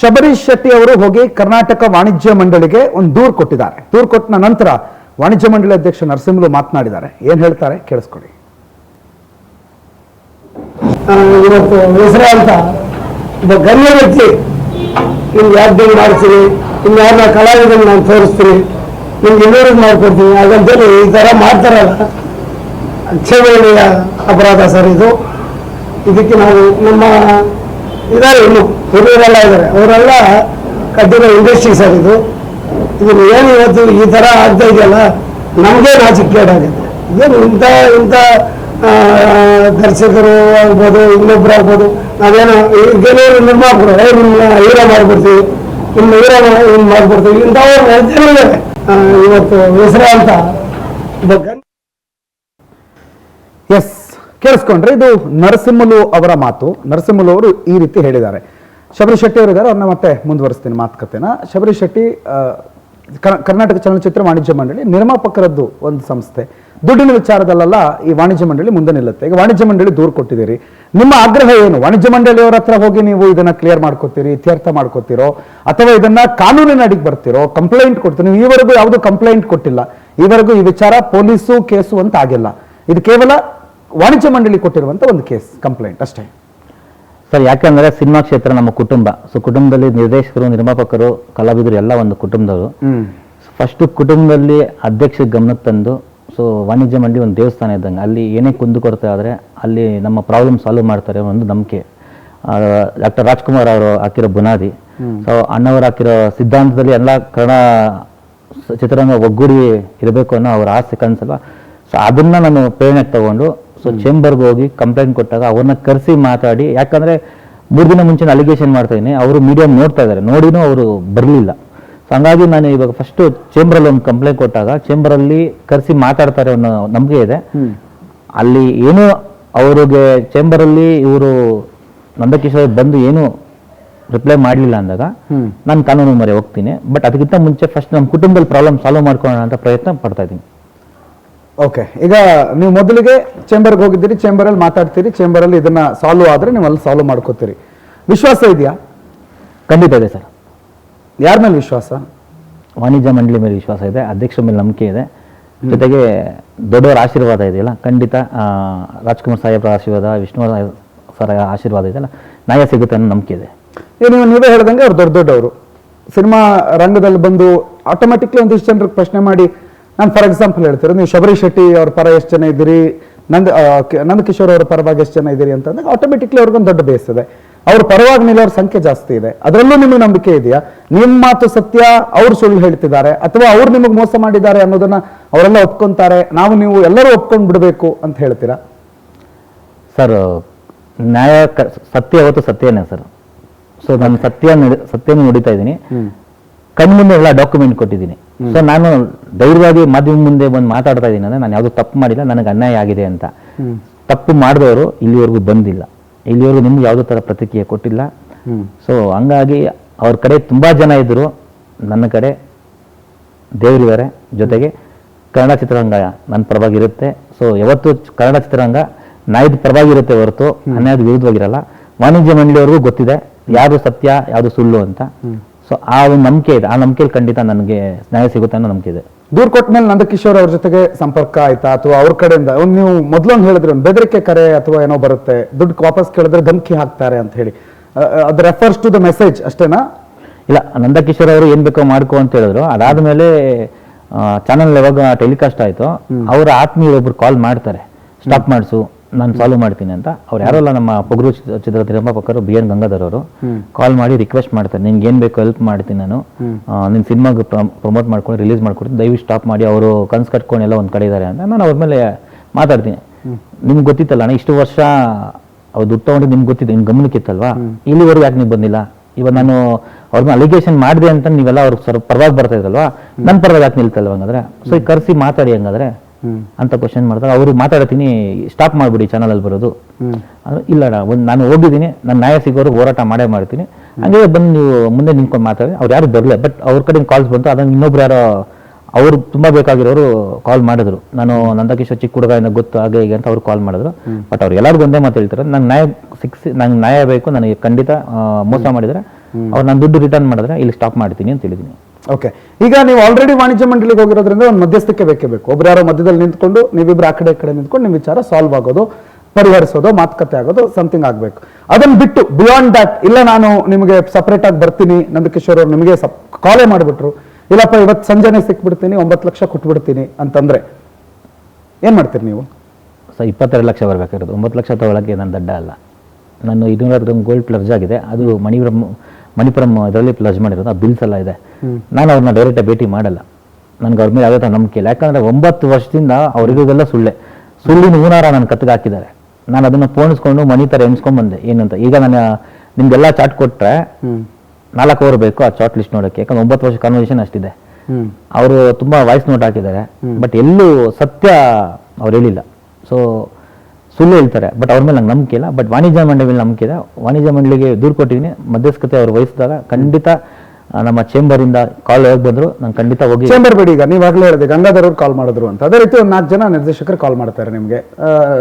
ಶಬರೀಶ್ ಶೆಟ್ಟಿ ಅವರು ಹೋಗಿ ಕರ್ನಾಟಕ ವಾಣಿಜ್ಯ ಮಂಡಳಿಗೆ ಒಂದು ದೂರು ಕೊಟ್ಟಿದ್ದಾರೆ. ದೂರು ಕೊಟ್ಟ ನಂತರ ವಾಣಿಜ್ಯ ಮಂಡಳಿ ಅಧ್ಯಕ್ಷ ನರಸಿಂಹಲು ಮಾತನಾಡಿದ್ದಾರೆ. ಏನ್ ಹೇಳ್ತಾರೆ ಕೇಳಿಸ್ಕೊಳ್ಳಿ. ಇವತ್ತು ಹೆಸರು ಅಂತ ಒಬ್ಬ ಗಣ್ಯ ವ್ಯಕ್ತಿ ನಿಮ್ಗೆ ಯಾಕೆ ಮಾಡ್ತೀನಿ, ಇನ್ನು ಯಾರನ್ನ ಕಲಾವಿದನ್ನು ನಾನು ತೋರಿಸ್ತೀನಿ, ನಿಮ್ಗೆ ಇನ್ನೂರು ಮಾಡ್ಕೊಡ್ತೀನಿ ಹಾಗಂತೇಳಿ ಈ ಥರ ಮಾಡ್ತಾರಲ್ಲ, ಕ್ಷೇಮಣೀಯ ಅಪರಾಧ ಸರ್ ಇದು. ಇದಕ್ಕೆ ನಾವು ನಮ್ಮ ಇದ್ದಾರೆ, ಇನ್ನು ಹಿರಿಯರೆಲ್ಲ ಇದ್ದಾರೆ, ಅವರೆಲ್ಲ ಕಟ್ಟಿರೋ ಇಂಡಸ್ಟ್ರಿ ಸರ್ ಇದು. ಇದನ್ನು ಏನು ಇವತ್ತು ಈ ಥರ ಆಗ್ತಾ ಇದೆಯಲ್ಲ, ನಮಗೇ ನಾಚಿಕೆಗೇಡಾಗುತ್ತೆ. ಏನು ಇಂಥ ದರ್ಶಕರು ಆಗ್ಬೋದು, ಇನ್ನೊಬ್ರು ಆಗ್ಬೋದು, ನಾವೇನೋ ಕೆಲವರು ನಿರ್ಮಾಪಕರು ನಿಮ್ಮ ಹೀರೋ ಮಾಡ್ಬಿಡ್ತೀವಿ, ನಿಮ್ಮ ಹೀರೋ ಮಾಡ್ಬಿಡ್ತೀವಿ, ಇಂಥವ್ರು ಇವತ್ತು ಹೆಸರು ಅಂತ ಎಸ್ ಕೇಳಿಸ್ಕೊಂಡ್ರೆ ಇದು ನರಸಿಂಹಲು ಅವರ ಮಾತು. ನರಸಿಂಹಲು ಅವರು ಈ ರೀತಿ ಹೇಳಿದ್ದಾರೆ. ಶಬರೀಶ್ ಶೆಟ್ಟಿ ಅವರು ಇದ್ದಾರೆ, ಅವ್ರನ್ನ ಮತ್ತೆ ಮುಂದುವರಿಸ್ತೀನಿ ಮಾತುಕತೆನ. ಶಬರೀಶ್ ಶೆಟ್ಟಿ ಕರ್ನಾಟಕ ಚಲನಚಿತ್ರ ವಾಣಿಜ್ಯ ಮಂಡಳಿ ನಿರ್ಮಾಪಕರದ್ದು ಒಂದು ಸಂಸ್ಥೆ. ದುಡ್ಡಿನ ವಿಚಾರದಲ್ಲ ಈ ವಾಣಿಜ್ಯ ಮಂಡಳಿ ಮುಂದೆ ನಿಲ್ಲುತ್ತೆ. ಈಗ ವಾಣಿಜ್ಯ ಮಂಡಳಿ ದೂರು ಕೊಟ್ಟಿದ್ದೀರಿ, ನಿಮ್ಮ ಆಗ್ರಹ ಏನು? ವಾಣಿಜ್ಯ ಮಂಡಳಿಯವರ ಹತ್ರ ಹೋಗಿ ನೀವು ಇದನ್ನ ಕ್ಲಿಯರ್ ಮಾಡ್ಕೋತೀರಿ, ಇತ್ಯರ್ಥ ಮಾಡ್ಕೋತಿರೋ, ಅಥವಾ ಇದನ್ನ ಕಾನೂನಿನ ಅಡಿಗೆ ಬರ್ತಿರೋ, ಕಂಪ್ಲೇಂಟ್ ಕೊಡ್ತೀರಿ? ನೀವು ಈವರೆಗೂ ಯಾವುದು ಕಂಪ್ಲೇಂಟ್ ಕೊಟ್ಟಿಲ್ಲ, ಈವರೆಗೂ ಈ ವಿಚಾರ ಪೊಲೀಸು ಕೇಸು ಅಂತ ಆಗಿಲ್ಲ. ಇದು ಕೇವಲ ವಾಣಿಜ್ಯ ಮಂಡಳಿ ಕೊಟ್ಟಿರುವಂತ ಒಂದು ಕೇಸ್ ಕಂಪ್ಲೇಂಟ್ ಅಷ್ಟೇ ಸರ್. ಯಾಕಂದ್ರೆ ಸಿನಿಮಾ ಕ್ಷೇತ್ರ ನಮ್ಮ ಕುಟುಂಬ. ಸೊ ಕುಟುಂಬದಲ್ಲಿ ನಿರ್ದೇಶಕರು, ನಿರ್ಮಾಪಕರು, ಕಲಾವಿದರು ಎಲ್ಲ ಒಂದು ಕುಟುಂಬದವರು. ಫಸ್ಟ್ ಕುಟುಂಬದಲ್ಲಿ ಅಧ್ಯಕ್ಷ ಗಮನಕ್ಕೆ ತಂದು, ಸೊ ವಾಣಿಜ್ಯ ಮಂಡಳಿ ಒಂದು ದೇವಸ್ಥಾನ ಇದ್ದಂಗೆ, ಅಲ್ಲಿ ಏನೇ ಕುಂದುಕೊರತೆ ಆದರೆ ಅಲ್ಲಿ ನಮ್ಮ ಪ್ರಾಬ್ಲಮ್ ಸಾಲ್ವ್ ಮಾಡ್ತಾರೆ ಒಂದು ನಂಬಿಕೆ. ಡಾಕ್ಟರ್ ರಾಜ್ಕುಮಾರ್ ಅವರು ಹಾಕಿರೋ ಬುನಾದಿ, ಸೊ ಅಣ್ಣವರು ಹಾಕಿರೋ ಸಿದ್ಧಾಂತದಲ್ಲಿ ಎಲ್ಲ ಕನ್ನಡ ಚಿತ್ರರಂಗ ಒಗ್ಗೂಡಿ ಇರಬೇಕು ಅನ್ನೋ ಅವ್ರ ಆಸೆ ಕನಸಲ್ವ. ಸೊ ಅದನ್ನ ನಾನು ಪ್ರೇರಣೆಗೆ ತಗೊಂಡು ಸೊ ಚೇಂಬರ್ಗೆ ಹೋಗಿ ಕಂಪ್ಲೇಂಟ್ ಕೊಟ್ಟಾಗ ಅವ್ರನ್ನ ಕರೆಸಿ ಮಾತಾಡಿ, ಯಾಕಂದ್ರೆ 3 ದಿನ ಮುಂಚೆ ಅಲಿಗೇಷನ್ ಮಾಡ್ತಾ ಇದ್ದೀನಿ, ಅವರು ಮೀಡಿಯಾ ನೋಡ್ತಾ ಇದ್ದಾರೆ, ನೋಡಿನೂ ಅವರು ಬರಲಿಲ್ಲ. ಸೊ ಹಂಗಾಗಿ ನಾನು ಇವಾಗ ಫಸ್ಟ್ ಚೇಂಬರಲ್ಲಿ ಒಂದು ಕಂಪ್ಲೇಂಟ್ ಕೊಟ್ಟಾಗ ಚೇಂಬರಲ್ಲಿ ಕರೆಸಿ ಮಾತಾಡ್ತಾರೆ ಅನ್ನೋ ನಂಬಿಕೆ ಇದೆ. ಅಲ್ಲಿ ಏನು ಅವ್ರಿಗೆ ಚೇಂಬರಲ್ಲಿ ಇವರು ನಂದಕಿಶೋರ್ ಬಂದು ಏನು ರಿಪ್ಲೈ ಮಾಡಲಿಲ್ಲ ಅಂದಾಗ ನಾನು ಕಾನೂನು ಮೊರೆ ಹೋಗ್ತೀನಿ. ಬಟ್ ಅದಕ್ಕಿಂತ ಮುಂಚೆ ಫಸ್ಟ್ ನಮ್ಮ ಕುಟುಂಬದಲ್ಲಿ ಪ್ರಾಬ್ಲಮ್ ಸಾಲ್ವ್ ಮಾಡ್ಕೊಳ್ಳೋಣ ಅಂತ ಪ್ರಯತ್ನ ಪಡ್ತಾ ಇದ್ದೀನಿ. ಓಕೆ, ಈಗ ನೀವು ಮೊದಲಿಗೆ ಚೇಂಬರ್ಗೆ ಹೋಗಿದ್ದೀರಿ, ಚೇಂಬರಲ್ಲಿ ಮಾತಾಡ್ತೀರಿ, ಚೇಂಬರಲ್ಲಿ ಇದನ್ನ ಸಾಲ್ವ್ ಆದ್ರೆ ನೀವು ಅಲ್ಲಿ ಸಾಲ್ವ್ ಮಾಡ್ಕೋತೀರಿ. ವಿಶ್ವಾಸ ಇದೆಯಾ? ಖಂಡಿತ ಇದೆ ಸರ್. ಯಾರ ಮೇಲೆ ವಿಶ್ವಾಸ? ವಾಣಿಜ್ಯ ಮಂಡಳಿ ಮೇಲೆ ವಿಶ್ವಾಸ ಇದೆ, ಅಧ್ಯಕ್ಷರ ಮೇಲೆ ನಂಬಿಕೆ ಇದೆ, ಜೊತೆಗೆ ದೊಡ್ಡವರ ಆಶೀರ್ವಾದ ಇದೆಯಲ್ಲ, ಖಂಡಿತ ರಾಜ್ಕುಮಾರ್ ಸಾಹೇಬ್ರ ಆಶೀರ್ವಾದ, ವಿಷ್ಣು ಸರ್ ಆಶೀರ್ವಾದ ಇದೆಯಲ್ಲ, ನ್ಯಾಯ ಸಿಗುತ್ತೆ ಅನ್ನೋ ನಂಬಿಕೆ ಇದೆ. ನೀವೇ ಹೇಳ್ದಂಗೆ ಅವ್ರು ದೊಡ್ಡವರು ಸಿನಿಮಾ ರಂಗದಲ್ಲಿ ಬಂದು ಆಟೋಮೆಟಿಕ್ಲಿ ಒಂದಿಷ್ಟು ಜನರಿಗೆ ಪ್ರಶ್ನೆ ಮಾಡಿ, ನಾನು ಫಾರ್ ಎಕ್ಸಾಂಪಲ್ ಹೇಳ್ತೀರ, ನೀವು ಶಬರೀಶ್ ಶೆಟ್ಟಿ ಅವ್ರ ಪರ ಎಷ್ಟು ಜನ ಇದ್ದೀರಿ, ನಂದಕಿಶೋರ್ ಅವರ ಪರವಾಗಿ ಎಷ್ಟು ಜನ ಇದ್ದೀರಿ ಅಂತಂದಾಗ ಆಟೋಮೆಟಿಕ್ಲಿ ಅವ್ರಿಗೊಂದು ದೊಡ್ಡ ಬೇಸ್ ಇದೆ. ಅವ್ರ ಪರವಾಗಿ ನಿಲ್ಲೋರ ಸಂಖ್ಯೆ ಜಾಸ್ತಿ ಇದೆ. ಅದರಲ್ಲೂ ನಿಮಗೆ ನಂಬಿಕೆ ಇದೆಯಾ? ನಿಮ್ಮ ಮಾತು ಸತ್ಯ, ಅವ್ರು ಸುಳ್ಳು ಹೇಳ್ತಿದ್ದಾರೆ, ಅಥವಾ ಅವ್ರು ನಿಮಗೆ ಮೋಸ ಮಾಡಿದ್ದಾರೆ ಅನ್ನೋದನ್ನ ಅವರೆಲ್ಲ ಒಪ್ಕೊಂತಾರೆ, ನಾವು ನೀವು ಎಲ್ಲರೂ ಒಪ್ಕೊಂಡು ಬಿಡಬೇಕು ಅಂತ ಹೇಳ್ತೀರಾ? ಸರ್, ನ್ಯಾಯ ಸತ್ಯ ಯಾವತ್ತು ಸತ್ಯನೇ ಸರ್. ಸೊ ನಾನು ಸತ್ಯನ ನುಡಿತಾ ಇದ್ದೀನಿ, ಕಣ್ಮುಂದೆ ಎಲ್ಲ ಡಾಕ್ಯುಮೆಂಟ್ ಕೊಟ್ಟಿದ್ದೀನಿ. ಸೊ ನಾನು ಧೈರ್ಯವಾಗಿ ಮಾಧ್ಯಮ ಮುಂದೆ ಬಂದು ಮಾತಾಡ್ತಾ ಇದ್ದೀನಿ ಅಂದ್ರೆ ನಾನು ಯಾವುದು ತಪ್ಪು ಮಾಡಿಲ್ಲ, ನನಗೆ ಅನ್ಯಾಯ ಆಗಿದೆ ಅಂತ. ತಪ್ಪು ಮಾಡಿದವರು ಇಲ್ಲಿವರೆಗೂ ಬಂದಿಲ್ಲ, ಇಲ್ಲಿವರೆಗೂ ನಿಮ್ಗೆ ಯಾವುದೋ ಥರ ಪ್ರತಿಕ್ರಿಯೆ ಕೊಟ್ಟಿಲ್ಲ. ಸೊ ಹಂಗಾಗಿ ಅವ್ರ ಕಡೆ ತುಂಬಾ ಜನ ಇದ್ರು, ನನ್ನ ಕಡೆ ದೇವರಿದ್ದಾರೆ, ಜೊತೆಗೆ ಕನ್ನಡ ಚಿತ್ರರಂಗ ನನ್ನ ಪರವಾಗಿರುತ್ತೆ. ಸೊ ಯಾವತ್ತು ಕನ್ನಡ ಚಿತ್ರರಂಗ ನ್ಯಾಯದ ಪರವಾಗಿರುತ್ತೆ ಹೊರತು ಅನ್ಯಾಯದ ವಿರುದ್ಧವಾಗಿರಲ್ಲ. ವಾಣಿಜ್ಯ ಮಂಡಳಿಯವ್ರಿಗೂ ಗೊತ್ತಿದೆ ಯಾವುದು ಸತ್ಯ ಯಾವುದು ಸುಳ್ಳು ಅಂತ. ಸೊ ಆ ಒಂದು ನಂಬಿಕೆ ಇದೆ, ಆ ನಂಬಿಕೆಯಲ್ಲಿ ಖಂಡಿತ ನನಗೆ ನ್ಯಾಯ ಸಿಗುತ್ತೆ ಅನ್ನೋ ನಂಬಿಕೆ ಇದೆ. ದೂರು ಕೊಟ್ಟ ಮೇಲೆ ನಂದಕಿಶೋರ್ ಅವ್ರ ಜೊತೆಗೆ ಸಂಪರ್ಕ ಆಯ್ತಾ, ಅಥವಾ ಅವ್ರ ಕಡೆಯಿಂದ ನೀವು ಮೊದಲೊಂದು ಹೇಳಿದ್ರೆ ಒಂದು ಬೆದರಿಕೆ ಕರೆ ಅಥವಾ ಏನೋ ಬರುತ್ತೆ, ದುಡ್ಡು ವಾಪಸ್ ಕೇಳಿದ್ರೆ ಧಮಕಿ ಹಾಕ್ತಾರೆ ಅಂತ ಹೇಳಿ, ಅದು ರೆಫರ್ಸ್ ಟು ದ ಮೆಸೇಜ್ ಅಷ್ಟೇನಾ? ಇಲ್ಲ, ನಂದಕಿಶೋರ್ ಅವರು ಏನ್ ಬೇಕೋ ಮಾಡ್ಕೋ ಅಂತ ಹೇಳಿದ್ರು. ಅದಾದ್ಮೇಲೆ ಚಾನಲ್ ಯಾವಾಗ ಟೆಲಿಕಾಸ್ಟ್ ಆಯ್ತು, ಅವರ ಆತ್ಮೀಯರು ಒಬ್ರು ಕಾಲ್ ಮಾಡ್ತಾರೆ, ಸ್ಟಾಪ್ ಮಾಡಿಸು ನಾನು ಸಾಲ್ವ್ ಮಾಡ್ತೀನಿ ಅಂತ. ಅವ್ರು ಯಾರೋ ಅಲ್ಲ, ನಮ್ಮ ಪೊಗರು ಚಿತ್ರದ ನಿರ್ಮಾಪಕರು BN ಗಂಗಾಧರ್ ಅವರು ಕಾಲ್ ಮಾಡಿ ರಿಕ್ವೆಸ್ಟ್ ಮಾಡ್ತಾರೆ, ನಿನ್ಗೆ ಏನ್ ಬೇಕು ಹೆಲ್ಪ್ ಮಾಡ್ತೀನಿ ನಾನು, ನಿನ್ನ ಸಿನಿಮಾಗೆ ಪ್ರಮೋಟ್ ಮಾಡ್ಕೊಂಡು ರಿಲೀಸ್ ಮಾಡ್ಕೊಡ್ತೀನಿ, ದಯವಿಟ್ಟು ಸ್ಟಾಪ್ ಮಾಡಿ, ಅವರು ಕನ್ಸು ಕಟ್ಕೊಂಡು ಎಲ್ಲ ಒಂದು ಕಡೆ ಇದ್ದಾರೆ ಅಂತ. ನಾನು ಅವ್ರ ಮೇಲೆ ಮಾತಾಡ್ತೀನಿ, ನಿಮ್ಗೆ ಗೊತ್ತಿತ್ತಲ್ಲ ಅಣ್ಣ ಇಷ್ಟು ವರ್ಷ ಅವ್ರು ದುಡ್ಡು ತಗೊಂಡು, ನಿಮ್ಗೆ ಗೊತ್ತಿತ್ತು, ನಿಮ್ಗೆ ಗಮನಕ್ಕಿತ್ತಲ್ವಾ, ಇಲ್ಲಿವರೆಗೂ ಯಾಕೆ ನೀವು ಬಂದಿಲ್ಲ? ಇವಾಗ ನಾನು ಅವ್ರನ್ನ ಅಲಿಗೇಷನ್ ಮಾಡಿದೆ ಅಂತ ನೀವೆಲ್ಲ ಅವ್ರಿಗೆ ಸ್ವಲ್ಪ ಪರವಾಗಿ ಬರ್ತಾ ಇದ್ರಲ್ವಾ, ನನ್ನ ಪರವಾಗಿ ಯಾಕೆ ನಿಲ್ತಲ್ವ ಹಂಗಾದ್ರೆ? ಸೊ ಈಗ ಕರೆಸಿ ಮಾತಾಡಿ ಹಂಗಾದ್ರೆ ಅಂತ ಕ್ವಶನ್ ಮಾಡಿದಾಗ ಅವ್ರು ಮಾತಾಡ್ತೀನಿ, ಸ್ಟಾಪ್ ಮಾಡ್ಬಿಡಿ ಚಾನಲ್ ಬರೋದು ಅಂದ್ರೆ. ಇಲ್ಲ ನಾನು ಹೋಗಿದ್ದೀನಿ, ನಾನು ನ್ಯಾಯ ಸಿಗೋರು ಹೋರಾಟ ಮಾಡೇ ಮಾಡ್ತೀನಿ, ಹಂಗೆ ಬಂದು ನೀವು ಮುಂದೆ ನಿಂತ್ಕೊಂಡು ಮಾತಾಡಿ. ಅವ್ರು ಯಾರು ಬರಲಿಲ್ಲ, ಬಟ್ ಅವ್ರ ಕಡೆ ಕಾಲ್ಸ್ ಬಂತು. ಅದನ್ನು ಇನ್ನೊಬ್ರು ಯಾರೋ ಅವರು ತುಂಬಾ ಬೇಕಾಗಿರೋರು ಕಾಲ್ ಮಾಡಿದ್ರು, ನಾನು ನಂದಕಿಶೋರ್ ಚಿಕ್ಕ ಹುಡುಗ ಏನೋ ಗೊತ್ತು ಹಾಗೆ ಹೀಗೆ ಅಂತ ಅವ್ರು ಕಾಲ್ ಮಾಡಿದ್ರು. ಬಟ್ ಅವ್ರು ಎಲ್ಲರಿಗೂ ಒಂದೇ ಮಾತು ಹೇಳ್ತಾರೆ, ನಂಗೆ ನ್ಯಾಯ ಬೇಕು, ನನಗೆ ಖಂಡಿತ ಮೋಸ ಮಾಡಿದರೆ ಅವ್ರು ನಾನು ದುಡ್ಡು ರಿಟರ್ನ್ ಮಾಡಿದ್ರೆ ಇಲ್ಲಿ ಸ್ಟಾಪ್ ಮಾಡ್ತೀನಿ ಅಂತ ಹೇಳಿದ್ದೀನಿ. ಓಕೆ, ಈಗ ನೀವು ಆಲ್ರೆಡಿ ವಾಣಿಜ್ಯ ಮಂಡಳಿಗೆ ಹೋಗಿರೋದ್ರಿಂದ ಒಂದು ಮಧ್ಯಸ್ಥಿಕೆ ಬೇಕೇ ಬೇಕು. ಒಬ್ರು ಯಾರೋ ಮಧ್ಯದಲ್ಲಿ ನಿಂತ್ಕೊಂಡು ನೀವಿಬ್ರು ಆ ಕಡೆ ಈ ಕಡೆ ನಿಂತ್ಕೊಂಡು ನಿಮ್ಮ ವಿಚಾರ ಸಾಲ್ವ್ ಆಗೋದು, ಪರಿಹರಿಸೋದು, ಮಾತುಕತೆ ಆಗೋದು, ಸಮಥಿಂಗ್ ಆಗಬೇಕು. ಅದನ್ನ ಬಿಟ್ಟು ಬಿಯಾಂಡ್ ದಟ್, ಇಲ್ಲ ನಾನು ನಿಮಗೆ ಸಪರೇಟ್ ಆಗಿ ಬರ್ತೀನಿ, ನಂದಕಿಶೋರ್ ಅವ್ರು ನಿಮಗೆ ಕಾಲೇ ಮಾಡಿಬಿಟ್ರು, ಇಲ್ಲಪ್ಪ ಇವತ್ತು ಸಂಜೆನೆ ಸಿಕ್ಬಿಡ್ತೀನಿ 9 ಲಕ್ಷ ಕೊಟ್ಬಿಡ್ತೀನಿ ಅಂತಂದ್ರೆ ಏನ್ ಮಾಡ್ತೀರಿ ನೀವು? ಸೊ 22 ಲಕ್ಷ ಬರಬೇಕಾಗಿರೋದು, 9 ಲಕ್ಷ ತಗೊಳಕ್ಕೆ ನಾನು ದಡ್ಡ ಅಲ್ಲ. ನಾನು 200 ಗ್ರಾಮ್ ಗೋಲ್ಡ್ ಪ್ಲಸ್ ಆಗಿದೆ, ಅದು ಮಣಿಪುರಂ ಇದರಲ್ಲಿ ಪ್ಲಸ್ ಮಾಡಿರೋದು, ಆ ಬಿಲ್ಸ್ ಎಲ್ಲ ಇದೆ. ನಾನು ಅವ್ರನ್ನ ಡೈರೆಕ್ಟಾಗಿ ಭೇಟಿ ಮಾಡಲ್ಲ, ನನಗೆ ಅವ್ರ ಮೇಲೆ ಯಾವುದೇ ಥರ ನಂಬಿಕೆ ಇಲ್ಲ. ಯಾಕಂದರೆ 9 ವರ್ಷದಿಂದ ಅವ್ರಿರೋದೆಲ್ಲ ಸುಳ್ಳಿನ ಹೂನಾರ ನನ್ನ ಕತ್ತಿಗೆ ಹಾಕಿದ್ದಾರೆ. ನಾನು ಅದನ್ನು ಪೋಣಿಸ್ಕೊಂಡು ಮನಿ ಥರ ಎಣಿಸ್ಕೊಂಡು ಬಂದೆ ಏನಂತ. ಈಗ ನಾನು ನಿಮ್ಗೆಲ್ಲ ಚಾಟ್ ಕೊಟ್ಟರೆ 4 ಅವರ್ ಬೇಕು ಆ ಚಾಟ್ ಲಿಸ್ಟ್ ನೋಡೋಕ್ಕೆ, ಯಾಕಂದ್ರೆ 9 ವರ್ಷ ಕನ್ವರ್ಸೇಷನ್ ಅಷ್ಟಿದೆ. ಅವರು ತುಂಬ ವಾಯ್ಸ್ ನೋಟ್ ಹಾಕಿದ್ದಾರೆ, ಬಟ್ ಎಲ್ಲೂ ಸತ್ಯ ಅವ್ರು ಹೇಳಿಲ್ಲ. ಸೊ ಸುಳ್ಳು ಹೇಳ್ತಾರೆ, ಬಟ್ ಅವ್ರ ಮೇಲೆ ನಂಗೆ ನಂಬಿಕೆ ಇಲ್ಲ. ಬಟ್ ವಾಣಿಜ್ಯ ಮಂಡಳಿ ಮೇಲೆ ನಂಬಿಕೆ ಇದೆ. ವಾಣಿಜ್ಯ ಮಂಡಳಿಗೆ ದೂರು ಕೊಟ್ಟಿದ್ದೀನಿ, ಮಧ್ಯಸ್ಥತೆ ಅವ್ರು ವಹಿಸಿದಾಗ ಖಂಡಿತ ನಮ್ಮ ಚೇಂಬರಿಂದ ಕಾಲ್ ಹೋಗಿ ಬಂದ್ರು, ನಾನು ಖಂಡಿತ ಹೋಗಿ. ಚೇಂಬರ್ ಬಿಡಿ, ಈಗ ನೀವಾಗಲೇ ಹೇಳಿದೆ ಗಂಗಾಧರ್ ಅವ್ರು ಕಾಲ್ ಮಾಡಿದ್ರು ಅಂತ. ಅದೇ ರೀತಿ ಒಂದು 4 ಜನ ನಿರ್ದೇಶಕರು ಕಾಲ್ ಮಾಡ್ತಾರೆ ನಿಮಗೆ,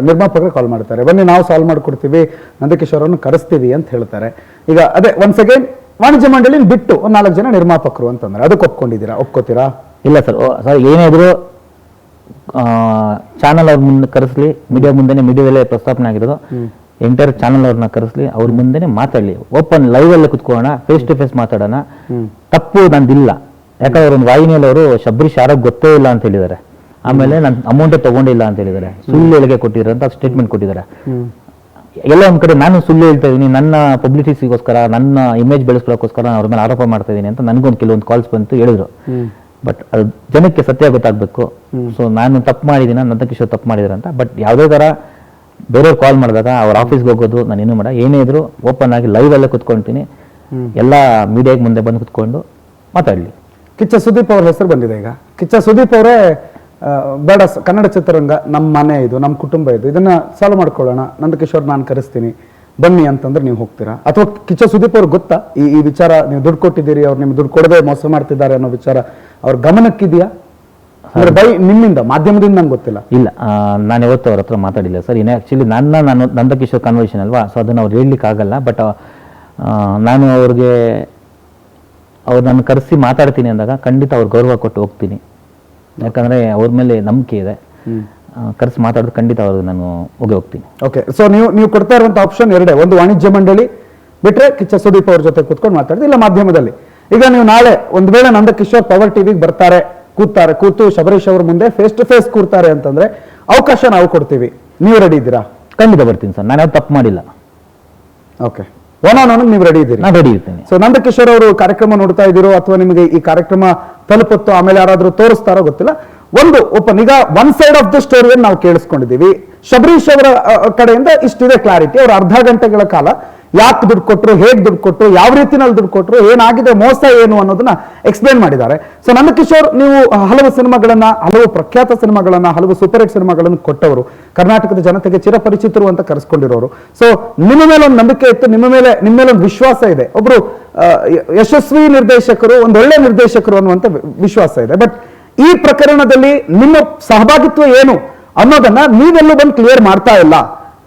ನಿರ್ಮಾಪಕರು ಕಾಲ್ ಮಾಡ್ತಾರೆ, ಬನ್ನಿ ನಾವು ಸಾಲ್ವ್ ಮಾಡ್ಕೊಡ್ತೀವಿ, ನಂದಕಿಶೋರ್ ಅವ್ರನ್ನ ಕರೆಸ್ತೀವಿ ಅಂತ ಹೇಳ್ತಾರೆ. ಈಗ ಅದೇ ಒನ್ಸ್ ಅಗೇನ್ ವಾಣಿಜ್ಯ ಮಂಡಳಿನ ಬಿಟ್ಟು ಒಂದು 4 ಜನ ನಿರ್ಮಾಪಕರು ಅಂತಂದ್ರೆ ಅದಕ್ಕೆ ಒಪ್ಕೊಂಡಿದ್ದೀರಾ, ಒಪ್ಕೋತೀರಾ? ಇಲ್ಲ ಸರ್ ಏನೇ ಇದ್ರು ಚಾನಲ್ ಅವ್ರ ಮುಂದೆ ಕರೆಸ್ಲಿ, ಮೀಡಿಯಾ ಮುಂದೆನೆ, ಮೀಡಿಯಾದಲ್ಲೇ ಪ್ರಸ್ತಾಪನೆ ಆಗಿರೋದು, ಎಂಟೈರ್ ಚಾನಲ್ ಅವ್ರನ್ನ ಕರೆಸ್ಲಿ, ಅವ್ರ ಮುಂದೆನೆ ಮಾತಾಡ್ಲಿ, ಓಪನ್ ಲೈವ್ ಅಲ್ಲೇ ಕುತ್ಕೊಳ್ಳೋಣ, ಫೇಸ್ ಟು ಫೇಸ್ ಮಾತಾಡೋಣ. ತಪ್ಪು ನಂದಿಲ್ಲ, ಯಾಕಂದ್ರೆ ಒಂದು ವಾಹಿನಿಯಲ್ಲಿ ಅವರು ಶಬರೀಶ್ ಯಾರೋ ಗೊತ್ತೇ ಇಲ್ಲ ಅಂತ ಹೇಳಿದ್ದಾರೆ. ಆಮೇಲೆ ನಾನು ಅಮೌಂಟೇ ತಗೊಂಡಿಲ್ಲ ಅಂತ ಹೇಳಿದ್ದಾರೆ, ಸುಳ್ಳು ಹೇಳಿಕೆ ಕೊಟ್ಟಿದ್ದಾರೆ ಅಂತ ಸ್ಟೇಟ್ಮೆಂಟ್ ಕೊಟ್ಟಿದ್ದಾರೆ. ಎಲ್ಲ ಒಂದ್ ಕಡೆ ನಾನು ಸುಳ್ಳು ಹೇಳ್ತಾ ಇದೀನಿ, ನನ್ನ ಪಬ್ಲಿಸಿಟಿಗೋಸ್ಕರ, ನನ್ನ ಇಮೇಜ್ ಬೆಳೆಸ್ಕೊಳ್ಳೋಕ್ಕೋಸ್ಕರ ನಾನು ಅವ್ರ ಮೇಲೆ ಆರೋಪ ಮಾಡ್ತಾ ಇದೀನಿ ಅಂತ ನನಗೊಂದು ಕೆಲವೊಂದು ಕಾಲ್ಸ್ ಬಂತು, ಹೇಳಿದ್ರು. ಬಟ್ ಅದು ಜನಕ್ಕೆ ಸತ್ಯ ಗೊತ್ತಾಗಬೇಕು. ಸೊ ನಾನು ತಪ್ಪು ಮಾಡಿದ್ದೀನಿ, ನಂದಕಿಶೋರ್ ತಪ್ಪು ಮಾಡಿದಾರೆ ಅಂತ. ಬಟ್ ಯಾವುದೇ ಥರ ಬೇರೆಯವ್ರು ಕಾಲ್ ಮಾಡಿದಾಗ ಅವ್ರ ಆಫೀಸ್ಗೆ ಹೋಗೋದು ನಾನು ಏನು ಮಾಡ, ಏನೇ ಇದ್ರು ಓಪನ್ ಆಗಿ ಲೈವ್ ಅಲ್ಲೇ ಕುತ್ಕೊಳ್ತೀನಿ, ಎಲ್ಲ ಮೀಡಿಯಾಗೆ ಮುಂದೆ ಬಂದು ಕುತ್ಕೊಂಡು ಮಾತಾಡಲಿ. ಕಿಚ್ಚ ಸುದೀಪ್ ಅವ್ರ ಹೆಸರು ಬಂದಿದೆ. ಈಗ ಕಿಚ್ಚ ಸುದೀಪ್ ಅವರೇ ಬೇಡ, ಕನ್ನಡ ಚಿತ್ರರಂಗ ನಮ್ಮ ಮನೆ ಇದು, ನಮ್ಮ ಕುಟುಂಬ ಇದು, ಇದನ್ನ ಸಾಲ್ವ್ ಮಾಡ್ಕೊಳ್ಳೋಣ, ನಂದಕಿಶೋರ್ ನಾನು ಕರೆಸ್ತೀನಿ ಬನ್ನಿ ಅಂತಂದ್ರೆ ನೀವು ಹೋಗ್ತೀರಾ? ಅಥವಾ ಕಿಚ್ಚ ಸುದೀಪ್ ಅವ್ರಿಗೆ ಗೊತ್ತಾ ಈ ವಿಚಾರ, ನೀವು ದುಡ್ಡು ಕೊಟ್ಟಿದ್ದೀರಿ, ಅವ್ರು ನಿಮ್ಗೆ ದುಡ್ಡು ಕೊಡದೆ ಮೋಸ ಮಾಡ್ತಿದ್ದಾರೆ ಅನ್ನೋ ವಿಚಾರ ಅವ್ರ ಗಮನಕ್ಕಿದೆಯಾ? ಅಂದ್ರೆ ಬೈ ನಿಮ್ಮಿಂದ, ಮಾಧ್ಯಮದಿಂದ ನಂಗೆ ಗೊತ್ತಿಲ್ಲ. ಇಲ್ಲ, ನಾನು ಯಾವತ್ತೂ ಅವ್ರ ಹತ್ರ ಮಾತಾಡಿಲ್ಲ ಸರ್. ಇನ್ನು ಆ್ಯಕ್ಚುಲಿ ನಾನು ನಂದಕಿಶೋರ್ ಕನ್ವರ್ಷನ್ ಅಲ್ವಾ, ಸೊ ಅದನ್ನು ಅವ್ರು ಹೇಳಲಿಕ್ಕೆ ಆಗಲ್ಲ. ಬಟ್ ನಾನು ಅವ್ರಿಗೆ ನನ್ನ ಕರೆಸಿ ಮಾತಾಡ್ತೀನಿ ಅಂದಾಗ ಖಂಡಿತ ಅವ್ರು ಗೌರವ ಕೊಟ್ಟು ಹೋಗ್ತೀನಿ. ಯಾಕಂದರೆ ಅವ್ರ ಮೇಲೆ ನಂಬಿಕೆ ಇದೆ. ಕರೆಸಿ ಮಾತಾಡೋದು ಖಂಡಿತ ಅವ್ರಿಗೆ ನಾನು ಹೋಗ್ತೀನಿ. ಓಕೆ, ಸೊ ನೀವು ಕೊಡ್ತಾ ಇರುವಂಥ ಆಪ್ಷನ್ ಎರಡೇ, ಒಂದು ವಾಣಿಜ್ಯ ಮಂಡಳಿ ಬಿಟ್ರೆ ಕಿಚ್ಚ ಸುದೀಪ್ ಅವ್ರ ಜೊತೆ ಕೂತ್ಕೊಂಡು ಮಾತಾಡಿದ್ರೆ, ಇಲ್ಲ ಮಾಧ್ಯಮದಲ್ಲಿ. ಈಗ ನೀವು ನಾಳೆ ಒಂದು ವೇಳೆ ನಂದಕಿಶೋರ್ ಪವರ್ ಟಿವಿಗೆ ಬರ್ತಾರೆ, ಕೂತು ಶಬರೀಶ್ ಅವ್ರ ಮುಂದೆ ಫೇಸ್ ಟು ಫೇಸ್ ಕೂರ್ತಾರೆ ಅಂತಂದ್ರೆ ಅವಕಾಶ ನಾವು ಕೊಡ್ತೀವಿ, ನೀವು ರೆಡಿ ಇದ್ದೀರಾ? ಖಂಡಿತ ಬರ್ತೀನಿ ಸರ್, ನಾನು ಯಾವ್ದು ತಪ್ಪು ಮಾಡಿಲ್ಲ. ಓಕೆ, ಒನ್ ಆನ್ ಒನ್ ನೀವು ರೆಡಿ ಇದ್ದೀರಿ? ನಾನು ರೆಡಿ ಇರ್ತೀನಿ. ಸೊ ನಂದಕಿಶೋರ್ ಅವರು ಕಾರ್ಯಕ್ರಮ ನೋಡ್ತಾ ಇದ್ದೀರೋ ಅಥವಾ ನಿಮಗೆ ಈ ಕಾರ್ಯಕ್ರಮ ತಲುಪುತ್ತೋ, ಆಮೇಲೆ ಯಾರಾದ್ರೂ ತೋರಿಸ್ತಾರೋ ಗೊತ್ತಿಲ್ಲ, ಒಂದು ಓಪನ್, ಈಗ ಒನ್ ಸೈಡ್ ಆಫ್ ದ ಸ್ಟೋರಿಯನ್ನು ನಾವು ಕೇಳಿಸ್ಕೊಂಡಿದ್ದೀವಿ. ಶಬರೀಶ್ ಅವರ ಕಡೆಯಿಂದ ಇಷ್ಟಿದೆ ಕ್ಲಾರಿಟಿ. ಅವರು ಅರ್ಧ ಗಂಟೆಗಳ ಕಾಲ ಯಾಕೆ ದುಡ್ಡು ಕೊಟ್ಟರು, ಹೇಗೆ ದುಡ್ಡು ಕೊಟ್ಟರು, ಯಾವ ರೀತಿನಲ್ಲಿ ದುಡ್ಡು ಕೊಟ್ಟರು, ಏನಾಗಿದೆ, ಮೋಸ ಏನು ಅನ್ನೋದನ್ನ ಎಕ್ಸ್ಪ್ಲೇನ್ ಮಾಡಿದ್ದಾರೆ. ಸೊ ನಂದಕಿಶೋರ್, ನೀವು ಹಲವು ಸಿನಿಮಾಗಳನ್ನ, ಹಲವು ಪ್ರಖ್ಯಾತ ಸಿನಿಮಾಗಳನ್ನ, ಹಲವು ಸೂಪರ್ ಹಿಟ್ ಸಿನಿಮಾಗಳನ್ನು ಕೊಟ್ಟವರು, ಕರ್ನಾಟಕದ ಜನತೆಗೆ ಚಿರಪರಿಚಿತರು ಅಂತ ಕರೆಸ್ಕೊಂಡಿರೋರು. ಸೊ ನಿಮ್ಮ ಮೇಲೆ ಒಂದು ನಂಬಿಕೆ ಇತ್ತು, ನಿಮ್ಮ ಮೇಲೆ ಒಂದು ವಿಶ್ವಾಸ ಇದೆ. ಒಬ್ರು ಯಶಸ್ವಿ ನಿರ್ದೇಶಕರು, ಒಂದು ಒಳ್ಳೆ ನಿರ್ದೇಶಕರು ಅನ್ನುವಂಥ ವಿಶ್ವಾಸ ಇದೆ. ಬಟ್ ಈ ಪ್ರಕರಣದಲ್ಲಿ ನಿಮ್ಮ ಸಹಭಾಗಿತ್ವ ಏನು ಅನ್ನೋದನ್ನ ನೀವೆಲ್ಲೂ ಬಂದು ಕ್ಲಿಯರ್ ಮಾಡ್ತಾ ಇಲ್ಲ.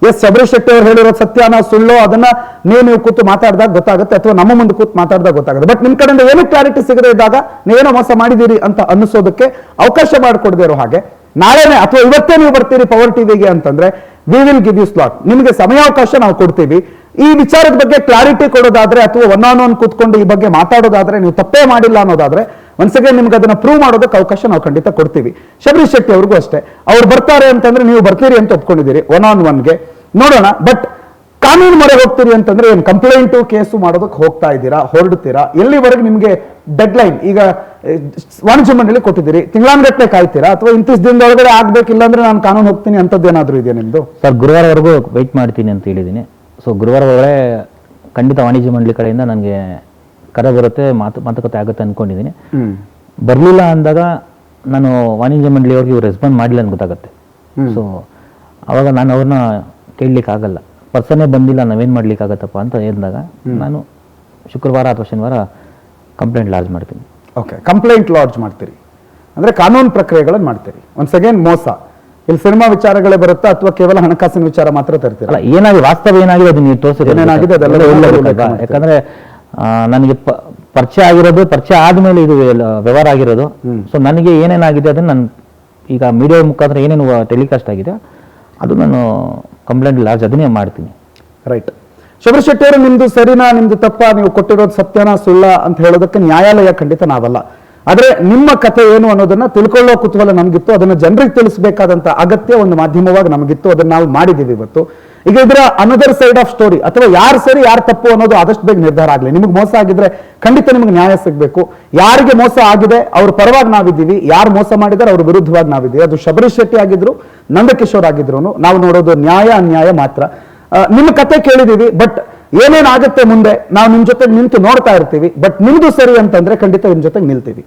ಎಸ್, ಶಬರೀಶ್ ಶೆಟ್ಟಿ ಅವರು ಹೇಳಿರೋ ಸತ್ಯನ ಸುಳ್ಳೋ ಅದನ್ನ ನೀವು ಕೂತು ಮಾತಾಡಿದಾಗ ಗೊತ್ತಾಗುತ್ತೆ, ಅಥವಾ ನಮ್ಮ ಮುಂದೆ ಕೂತು ಮಾತಾಡಿದಾಗ ಗೊತ್ತಾಗುತ್ತೆ. ಬಟ್ ನಿಮ್ ಕಡೆಯಿಂದ ಏನು ಕ್ಲಾರಿಟಿ ಸಿಗದೆ ಇದ್ದಾಗ ನೀವೇನೋ ಮೋಸ ಮಾಡಿದ್ದೀರಿ ಅಂತ ಅನ್ನಿಸೋದಕ್ಕೆ ಅವಕಾಶ ಮಾಡಿಕೊಡದೇ ಇರೋ ಹಾಗೆ, ನಾಳೆನೆ ಅಥವಾ ಇವತ್ತೇ ನೀವು ಬರ್ತೀರಿ ಪವರ್ ಟಿವಿಗೆ ಅಂತಂದ್ರೆ we will give you slot, ನಿಮಗೆ ಸಮಯಾವಕಾಶ ನಾವು ಕೊಡ್ತೀವಿ. ಈ ವಿಚಾರದ ಬಗ್ಗೆ ಕ್ಲಾರಿಟಿ ಕೊಡೋದಾದ್ರೆ, ಅಥವಾ ಒನ್ ಆನ್ ಒನ್ ಕೂತ್ಕೊಂಡು ಈ ಬಗ್ಗೆ ಮಾತಾಡೋದಾದ್ರೆ, ನೀವು ತಪ್ಪೇ ಮಾಡಿಲ್ಲ ಅನ್ನೋದಾದ್ರೆ, ಒನ್ಸ್ ಅಗೇನ್ ನಿಮ್ಗೆ ಅದನ್ನ ಪ್ರೂವ್ ಮಾಡೋದಕ್ಕೆ ಅವಕಾಶ ನಾವು ಖಂಡಿತ ಕೊಡ್ತೀವಿ. ಶಬರೀಶ್ ಶೆಟ್ಟಿ ಅವ್ರಿಗೂ ಅಷ್ಟೇ, ಅವ್ರು ಬರ್ತಾರೆ ಅಂತಂದ್ರೆ ನೀವು ಬರ್ತೀರಿ ಅಂತ ಒಪ್ಕೊಂಡಿದ್ದೀರಿ ಒನ್ ಆನ್ ಒನ್ಗೆ, ನೋಡೋಣ. ಬಟ್ ಕಾನೂನು ಮೊರೆ ಹೋಗ್ತೀರಿ ಅಂತಂದ್ರೆ ಏನು ಕಂಪ್ಲೇಂಟು ಕೇಸು ಮಾಡೋದಕ್ಕೆ ಹೋಗ್ತಾ ಇದ್ದೀರಾ, ಹೊರಡ್ತೀರಾ? ಎಲ್ಲಿವರೆಗೆ ನಿಮ್ಗೆ ಡೆಡ್ ಲೈನ್? ಈಗ ವಾಣಿಜ್ಯ ಮಂಡಳಿ ಕೊಟ್ಟಿದ್ದೀರಿ, ತಿಂಗಳಾನ್ಗಟ್ಟಲೆ ಕಾಯ್ತೀರಾ, ಅಥವಾ ಇಂತಿಷ್ಟು ದಿನದೊಳಗಡೆ ಆಗ್ಬೇಕಿಲ್ಲ ಅಂದ್ರೆ ನಾನು ಕಾನೂನು ಹೋಗ್ತೀನಿ ಅಂತದ್ದೇನಾದ್ರೂ ಇದೆಯಾ ನಿಮ್ದು? ಸರ್, ಗುರುವಾರವರೆಗೂ ವೆಯ್ಟ್ ಮಾಡ್ತೀನಿ ಅಂತ ಹೇಳಿದ್ದೀನಿ. ಸೊ ಗುರುವಾರ ಒಳಗಡೆ ಖಂಡಿತ ವಾಣಿಜ್ಯ ಮಂಡಳಿ ಕಡೆಯಿಂದ ನನಗೆ ಕರೆ ಬರುತ್ತೆ, ಮಾತುಕತೆ ಆಗುತ್ತೆ ಅಂದ್ಕೊಂಡಿದ್ದೀನಿ. ಬರಲಿಲ್ಲ ಅಂದಾಗ ನಾನು ವಾಣಿಜ್ಯ ಮಂಡಳಿಯವ್ರಿಗೆ ಇವ್ರು ರೆಸ್ಪಾಂಡ್ ಮಾಡಿಲ್ಲ ಅಂತ ಗೊತ್ತಾಗುತ್ತೆ. ಸೊ ಅವಾಗ ನಾನು ಅವ್ರನ್ನ ಕೇಳಲಿಕ್ಕೆ ಆಗಲ್ಲ, ಪರ್ಸನ್ನೇ ಬಂದಿಲ್ಲ, ನಾವೇನು ಮಾಡ್ಲಿಕ್ಕಾಗತ್ತಪ್ಪ ಅಂತ ಹೇಳಿದಾಗ ನಾನು ಶುಕ್ರವಾರ ಅಥವಾ ಶನಿವಾರ ಕಂಪ್ಲೇಂಟ್ ಲಾಡ್ಜ್ ಮಾಡ್ತೀನಿ. ಓಕೆ, ಕಂಪ್ಲೇಂಟ್ ಲಾಡ್ಜ್ ಮಾಡ್ತೀರಿ ಅಂದ್ರೆ ಕಾನೂನು ಪ್ರಕ್ರಿಯೆಗಳನ್ನು ಮಾಡ್ತೀರಿ. ಒನ್ಸ್ ಅಗೇನ್ ಮೋಸ ಇಲ್ಲಿ ಸಿನಿಮಾ ವಿಚಾರಗಳೇ ಬರುತ್ತಾ, ಅಥವಾ ಕೇವಲ ಹಣಕಾಸಿನ ವಿಚಾರ ಮಾತ್ರ ತರ್ತೀರಾ? ಏನಾಗಿದೆ, ವಾಸ್ತವ ಏನಾಗಿದೆ ಅದನ್ನ ನೀವು ತೋರಿಸಿ, ಏನಾಗಿದೆ ಅದೆಲ್ಲ. ಯಾಕಂದ್ರೆ ನನಗೆ ಪರಿಚಯ ಆಗಿರೋದು, ಪರಿಚಯ ಆದ್ಮೇಲೆ ಇದು ವ್ಯವಹಾರ ಆಗಿರೋದು. ಸೊ ನನಗೆ ಏನೇನಾಗಿದೆ ಅದನ್ನ ನಾನು ಈಗ ಮೀಡಿಯಾ ಮುಖಾಂತರ ಏನೇನು ಟೆಲಿಕಾಸ್ಟ್ ಆಗಿದೆ ಅದು ನಾನು ಕಂಪ್ಲೇಂಟ್ ಲಾರ್ಜ್ ಅದನ್ನೇ ಮಾಡ್ತೀನಿ. ರೈಟ್. ಶಬರೀಶ್ ಶೆಟ್ಟಿ ಅವರು, ನಿಮ್ದು ಸರಿನಾ ನಿಮ್ದು ತಪ್ಪ, ನೀವು ಕೊಟ್ಟಿರೋದು ಸತ್ಯನಾ ಸುಳ್ಳ ಅಂತ ಹೇಳೋದಕ್ಕೆ ನ್ಯಾಯಾಲಯ ಖಂಡಿತ ನಾವಲ್ಲ. ಆದ್ರೆ ನಿಮ್ಮ ಕಥೆ ಏನು ಅನ್ನೋದನ್ನ ತಿಳ್ಕೊಳ್ಳೋ ಕುತೂಹಲ ನಮಗಿತ್ತು, ಅದನ್ನ ಜನರಿಗೆ ತಿಳಿಸಬೇಕಾದಂತ ಅಗತ್ಯ ಒಂದು ಮಾಧ್ಯಮವಾಗಿ ನಮಗಿತ್ತು, ಅದನ್ನ ನಾವು ಮಾಡಿದೀವಿ ಇವತ್ತು. ಈಗ ಇದರ ಅನದರ್ ಸೈಡ್ ಆಫ್ ಸ್ಟೋರಿ, ಅಥವಾ ಯಾರು ಸರಿ ಯಾರು ತಪ್ಪು ಅನ್ನೋದು ಆದಷ್ಟು ಬೇಗ ನಿರ್ಧಾರ ಆಗಲಿ. ನಿಮಗೆ ಮೋಸ ಆಗಿದ್ರೆ ಖಂಡಿತ ನಿಮಗೆ ನ್ಯಾಯ ಸಿಗಬೇಕು. ಯಾರಿಗೆ ಮೋಸ ಆಗಿದೆ ಅವ್ರ ಪರವಾಗಿ ನಾವಿದ್ದೀವಿ, ಯಾರು ಮೋಸ ಮಾಡಿದಾರೆ ಅವ್ರ ವಿರುದ್ಧವಾಗಿ ನಾವಿದ್ದೀವಿ. ಅದು ಶಬರೀಶ್ ಶೆಟ್ಟಿ ಆಗಿದ್ರು, ನಂದಕಿಶೋರ್ ಆಗಿದ್ರು, ನಾವು ನೋಡೋದು ನ್ಯಾಯ ಅನ್ಯಾಯ ಮಾತ್ರ. ನಿಮ್ಮ ಕತೆ ಕೇಳಿದೀವಿ, ಬಟ್ ಏನೇನಾಗುತ್ತೆ ಮುಂದೆ ನಾವು ನಿಮ್ ಜೊತೆ ನಿಂತು ನೋಡ್ತಾ ಇರ್ತೀವಿ. ಬಟ್ ನಿಮ್ದು ಸರಿ ಅಂತಂದ್ರೆ ಖಂಡಿತ ನಿಮ್ ಜೊತೆ ನಿಲ್ತೀವಿ.